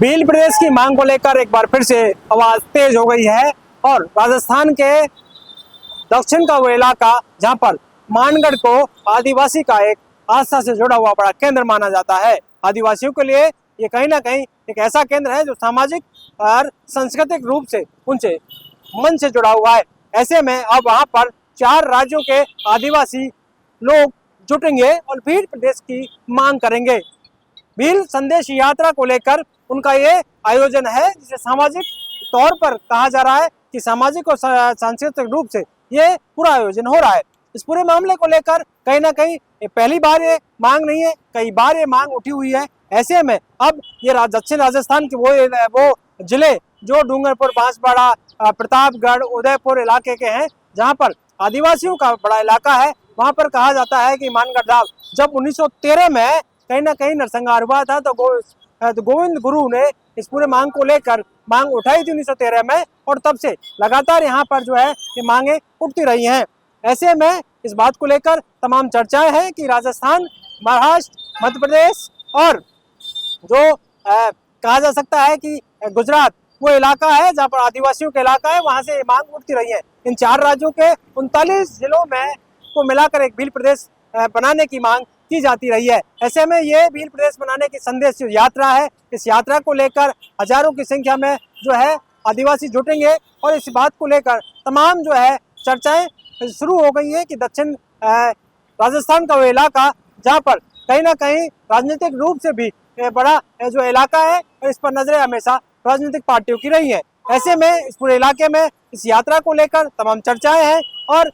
भील प्रदेश की मांग को लेकर एक बार फिर से आवाज तेज हो गई है और राजस्थान के दक्षिण का वो इलाका जहां पर मानगढ़ को आदिवासी का एक आस्था से जुड़ा हुआ बड़ा केंद्र माना जाता है। आदिवासियों के लिए ये कहीं ना कहीं एक ऐसा केंद्र है जो सामाजिक और सांस्कृतिक रूप से उनसे मन से जुड़ा हुआ है। ऐसे में अब वहां पर 4 राज्यों के आदिवासी लोग जुटेंगे और भील प्रदेश की मांग करेंगे। भील संदेश यात्रा को लेकर उनका ये आयोजन है, जिसे सामाजिक तौर पर कहा जा रहा है कि सामाजिक और सांस्कृतिक रूप से ये पूरा आयोजन हो रहा है। इस पूरे मामले को लेकर कहीं ना कहीं पहली बार ये मांग नहीं है, कई बार ये मांग उठी हुई है। ऐसे में अब ये दक्षिण राजस्थान के वो जिले जो डूंगरपुर, बांसवाड़ा, प्रतापगढ़, उदयपुर इलाके के हैं, जहाँ पर आदिवासियों का बड़ा इलाका है, वहाँ पर कहा जाता है कि मानगढ़ धाम जब 1913 में कहीं ना कहीं नरसंहार हुआ था तो गोविंद गुरु ने इस पूरे मांग को लेकर मांग उठाई थी 1913 में, और तब से लगातार यहाँ पर जो है ये मांगे उठती रही हैं। ऐसे में इस बात को लेकर तमाम चर्चाएं हैं कि राजस्थान, महाराष्ट्र, मध्य प्रदेश और जो कहा जा सकता है कि गुजरात वो इलाका है जहाँ पर आदिवासियों का इलाका है, वहां से ये मांग उठती रही है। इन 4 राज्यों के 39 जिलों में को मिलाकर एक भील प्रदेश बनाने की मांग की जाती रही है। ऐसे में ये भील प्रदेश बनाने की संदेश यात्रा है। इस यात्रा को लेकर हजारों की संख्या में जो है आदिवासी जुटेंगे और इस बात को लेकर तमाम जो है चर्चाएं शुरू हो गई है कि दक्षिण राजस्थान का वो इलाका जहाँ पर कहीं ना कहीं राजनीतिक रूप से भी बड़ा जो इलाका है, इस पर नजरें हमेशा राजनीतिक पार्टियों की रही है। ऐसे में इस पूरे इलाके में इस यात्रा को लेकर तमाम चर्चाएं हैं और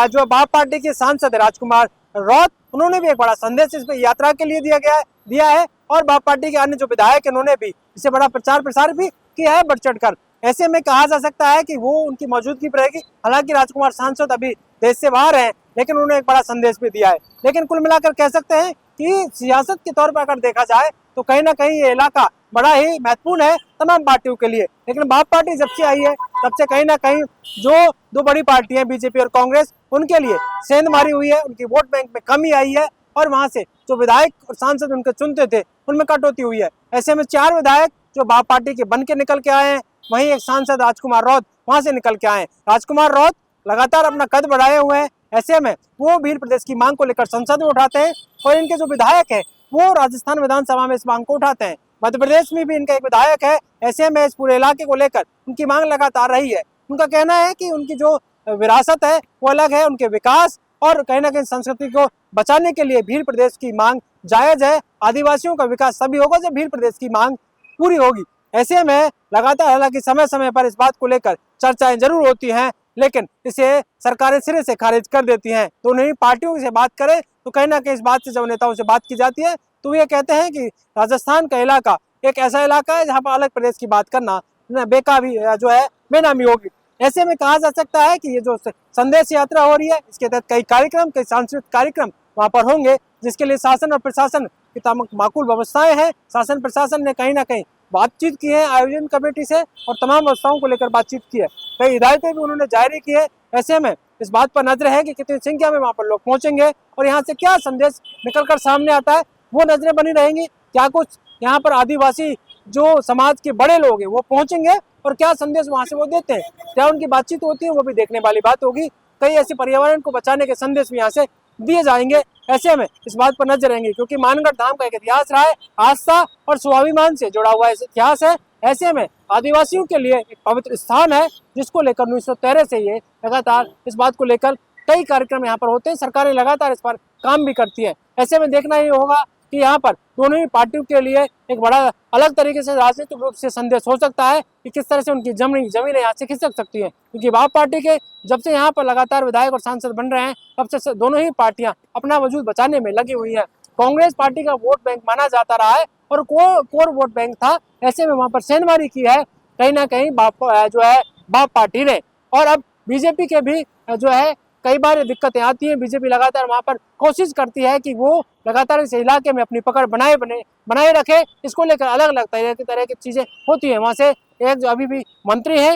जो बाप पार्टी के सांसद राजकुमार रौत, उन्होंने भी एक बड़ा संदेश इस यात्रा के लिए दिया है और बाप पार्टी के अन्य जो विधायक हैं उन्होंने भी इसे बड़ा प्रचार प्रसार भी किया है बढ़ चढ़कर। ऐसे में कहा जा सकता है कि वो उनकी मौजूदगी पर रहेगी। हालांकि राजकुमार सांसद अभी देश से बाहर हैं, लेकिन उन्होंने एक बड़ा संदेश भी दिया है। लेकिन कुल मिलाकर कह सकते हैं कि सियासत के तौर पर अगर देखा जाए तो कहीं ना कहीं ये इलाका बड़ा ही महत्वपूर्ण है तमाम पार्टियों के लिए। लेकिन बाप पार्टी जब से आई है तब से कहीं ना कहीं जो 2 बड़ी पार्टियां बीजेपी और कांग्रेस, उनके लिए सेंध मारी हुई है, उनकी वोट बैंक में कमी आई है और वहां से जो विधायक और सांसद उनके चुनते थे उनमें कटौती हुई है। ऐसे में 4 विधायक जो बाप पार्टी के बन के निकल के आए हैं, वहीं एक सांसद राजकुमार रौत वहां से निकल के आए हैं। राजकुमार रौत लगातार अपना कद बढ़ाए हुए हैं। ऐसे में वो भील प्रदेश की मांग को लेकर संसद में उठाते हैं और इनके जो विधायक है वो राजस्थान विधानसभा में इस मांग को उठाते हैं। मध्य प्रदेश में भी इनका एक विधायक है। ऐसे में इस पूरे इलाके को लेकर उनकी मांग लगातार रही है। उनका कहना है कि उनकी जो विरासत है वो अलग है, उनके विकास और कहीं ना कहीं संस्कृति को बचाने के लिए भील प्रदेश की मांग जायज है। आदिवासियों का विकास तभी होगा जब भील प्रदेश की मांग पूरी होगी। ऐसे में लगातार हालांकि समय समय पर इस बात को लेकर चर्चाएं जरूर होती हैं, लेकिन इसे सरकारें सिरे से खारिज कर देती हैं। दोनों ही पार्टियों से बात करें तो कहीं ना कहीं इस बात से जब नेताओं से बात की जाती है तो ये कहते हैं कि राजस्थान का इलाका एक ऐसा इलाका है जहाँ पर अलग प्रदेश की बात करना बेकाबी जो है बेनामी होगी। ऐसे में कहा जा सकता है कि ये जो संदेश यात्रा हो रही है इसके तहत कई सांस्कृतिक कार्यक्रम वहाँ पर होंगे, जिसके लिए शासन और प्रशासन की माकूल व्यवस्थाएं हैं। शासन प्रशासन ने कहीं ना कहीं बातचीत की है आयोजन कमेटी से और तमाम व्यवस्थाओं को लेकर बातचीत की है। कई हिदायतें भी उन्होंने जारी की है। ऐसे में इस बात पर नजर है कि कितनी संख्या में वहाँ पर लोग पहुंचेंगे और यहाँ से क्या संदेश निकलकर सामने आता है वो नजरें बनी रहेंगी। क्या कुछ यहाँ पर आदिवासी जो समाज के बड़े लोग हैं वो पहुंचेंगे और क्या संदेश वहां से वो देते हैं, क्या उनकी बातचीत होती है, वो भी देखने वाली बात होगी। कई ऐसे पर्यावरण को बचाने के संदेश भी यहाँ से दिए जाएंगे। ऐसे में इस बात पर नजर रहेंगी क्योंकि मानगढ़ धाम का एक इतिहास रहा है, आस्था और स्वाभिमान से जुड़ा हुआ इतिहास है। ऐसे में आदिवासियों के लिए एक पवित्र स्थान है जिसको लेकर 1913 से ये लगातार इस बात को लेकर कई कार्यक्रम यहाँ पर होते हैं। सरकारें लगातार इस पर काम भी करती है। ऐसे में देखना ही होगा कि यहाँ पर दोनों ही पार्टियों के लिए एक बड़ा अलग तरीके से राजनीतिक रूप से संदेश हो सकता है कि किस तरह से उनकी जमीनें यहाँ से खिसक सकती है। क्योंकि बाप पार्टी के जब से यहाँ पर लगातार विधायक और सांसद बन रहे हैं तब से दोनों ही पार्टियां अपना वजूद बचाने में लगी हुई है। कांग्रेस पार्टी का वोट बैंक माना जाता रहा है और कोर वोट बैंक था। ऐसे में वहाँ पर सेंधमारी की है कहीं ना कहीं बाप पार्टी ने। और अब बीजेपी के भी जो है कई बार दिक्कतें आती हैं। बीजेपी लगातार वहां पर कोशिश करती है कि वो लगातार इस इलाके में अपनी पकड़ बनाए रखे। इसको लेकर अलग अलग तरह की चीजें होती हैं। वहां से एक जो अभी भी मंत्री हैं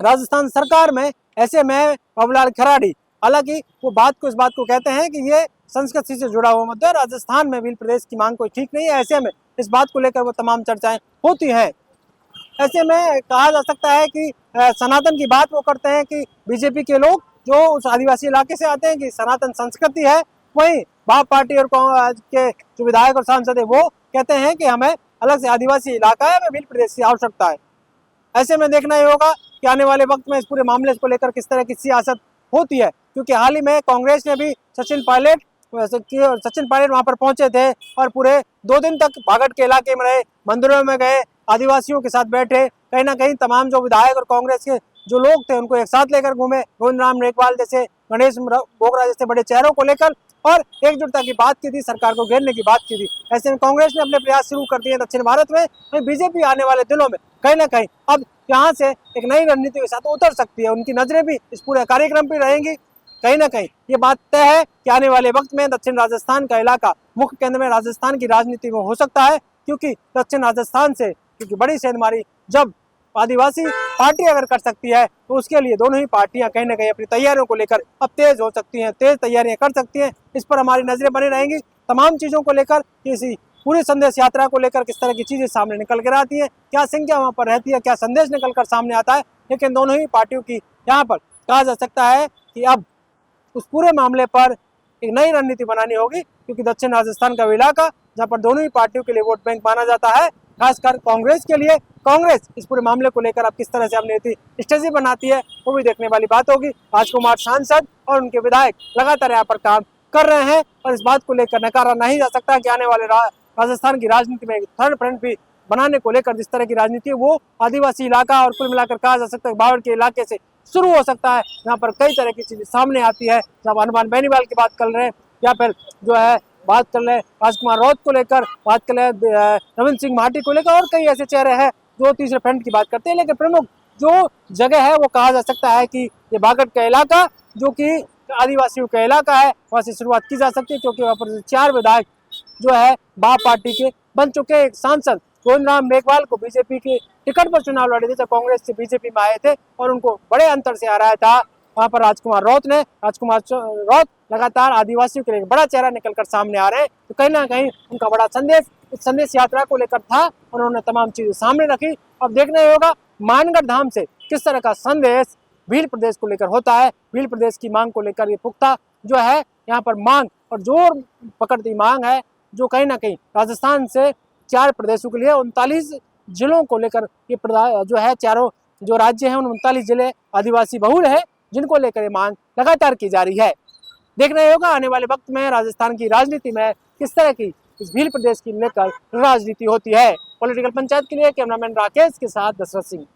राजस्थान सरकार में, ऐसे में बाबूलाल खराड़ी, हालांकि वो इस बात को कहते हैं कि ये संस्कृति से जुड़ा हुआ मुद्दा है। राजस्थान में भील प्रदेश की मांग कोई ठीक नहीं है। ऐसे में इस बात को लेकर वो तमाम चर्चाएं होती हैं। ऐसे में कहा जा सकता है कि सनातन की बात वो करते हैं कि बीजेपी के लोग जो उस आदिवासी इलाके से आते हैं कि सनातन संस्कृति है, वहीं भाजपा पार्टी और कांग्रेस के जो विधायक और सांसद है वो कहते हैं कि हमें अलग से आदिवासी इलाका है, हमें भील प्रदेश की आवश्यकता है। ऐसे में देखना ही होगा कि आने वाले वक्त में इस पूरे मामले को लेकर किस तरह की सियासत होती है, क्योंकि हाल ही में कांग्रेस ने भी सचिन पायलट वहां पर पहुंचे थे और पूरे 2 दिन तक बागड़ के इलाके में रहे, मंदिरों में गए, आदिवासियों के साथ बैठे, कहीं ना कहीं तमाम जो विधायक और कांग्रेस के जो लोग थे उनको एक साथ लेकर घूमे, गोविंद राम मेघवाल जैसे, गणेश बोगरा जैसे बड़े चेहरों को लेकर, और एकजुटता की बात की थी, सरकार को घेरने की बात की थी। ऐसे में कांग्रेस ने अपने प्रयास शुरू कर दिए दक्षिण भारत में। बीजेपी आने वाले दिनों में कहीं ना कहीं अब यहाँ से एक नई रणनीति के साथ उतर सकती है, उनकी नजरें भी इस पूरे कार्यक्रम पर रहेंगी। कहीं ना कहीं ये बात तय है कि आने वाले वक्त में दक्षिण राजस्थान का इलाका मुख्य केंद्र में राजस्थान की राजनीति में हो सकता है, क्योंकि दक्षिण राजस्थान से क्योंकि बड़ी सेंधमारी जब आदिवासी पार्टी अगर कर सकती है तो उसके लिए दोनों ही पार्टियां कहीं ना कहीं अपनी तैयारियों को लेकर अब तेज हो सकती हैं, तेज तैयारियां कर सकती हैं। इस पर हमारी नजरें बनी रहेंगी तमाम चीजों को लेकर, इसी पूरी संदेश यात्रा को लेकर किस तरह की चीजें सामने निकल कर आती है, क्या संख्या वहां पर रहती है, क्या संदेश निकल कर सामने आता है। लेकिन दोनों ही पार्टियों की यहाँ पर कहा जा सकता है कि अब उस पूरे मामले पर एक नई रणनीति बनानी होगी, क्योंकि दक्षिण राजस्थान का इलाका जहाँ पर दोनों ही पार्टियों के लिए वोट बैंक माना जाता है, खासकर कांग्रेस के लिए। कांग्रेस इस पूरे मामले को लेकर अब किस तरह से अपनी स्ट्रेटेजी बनाती है वो भी देखने वाली बात होगी। राजकुमार सांसद और उनके विधायक लगातार यहाँ पर काम कर रहे हैं और इस बात को लेकर नकारा नहीं जा सकता कि आने वाले राजस्थान की राजनीति में थर्ड फ्रंट भी बनाने को लेकर जिस तरह की राजनीति है वो आदिवासी इलाका और कुल मिलाकर कहा जा सकता है बावड़ के इलाके से शुरू हो सकता है, जहाँ पर कई तरह की चीजें सामने आती है। जब हनुमान बेनीवाल की बात कर रहे हैं या फिर जो है बात कर रहे हैं राजकुमार राउत को लेकर, बात कर रहे हैं रविंद्र सिंह माटी को लेकर, और कई ऐसे चेहरे हैं जो तीसरे फ्रंट की बात करते हैं। लेकिन प्रमुख जो जगह है वो कहा जा सकता है कि ये बागड़ का इलाका जो कि आदिवासियों का इलाका है, वहाँ से शुरुआत की जा सकती है, क्योंकि वहाँ पर 4 विधायक जो है भाजपा पार्टी के बन चुके। एक सांसद गोविंद राम मेघवाल को बीजेपी के टिकट पर चुनाव लड़े थे, जब कांग्रेस से बीजेपी में आए थे और उनको बड़े अंतर से हराया था। वहां पर राजकुमार राउत लगातार आदिवासियों के लिए एक बड़ा चेहरा निकलकर सामने आ रहे हैं, तो कहीं ना कहीं उनका बड़ा संदेश इस संदेश यात्रा को लेकर था, उन्होंने तमाम चीजें सामने रखी। अब देखना होगा मानगढ़ धाम से किस तरह का संदेश भील प्रदेश को लेकर होता है। भील प्रदेश की मांग को लेकर ये पुख्ता जो है यहाँ पर मांग और जोर पकड़ती मांग है, जो कहीं ना कहीं राजस्थान से 4 प्रदेशों के लिए 39 जिलों को लेकर ये जो है चारों जो राज्य हैं उन 39 जिले आदिवासी बहुल है, जिनको लेकर ये मांग लगातार की जा रही है। देखना होगा आने वाले वक्त में राजस्थान की राजनीति में किस तरह की इस भील प्रदेश की लेकर राजनीति होती है। पॉलिटिकल पंचायत के लिए कैमरामैन राकेश के साथ दशरथ सिंह।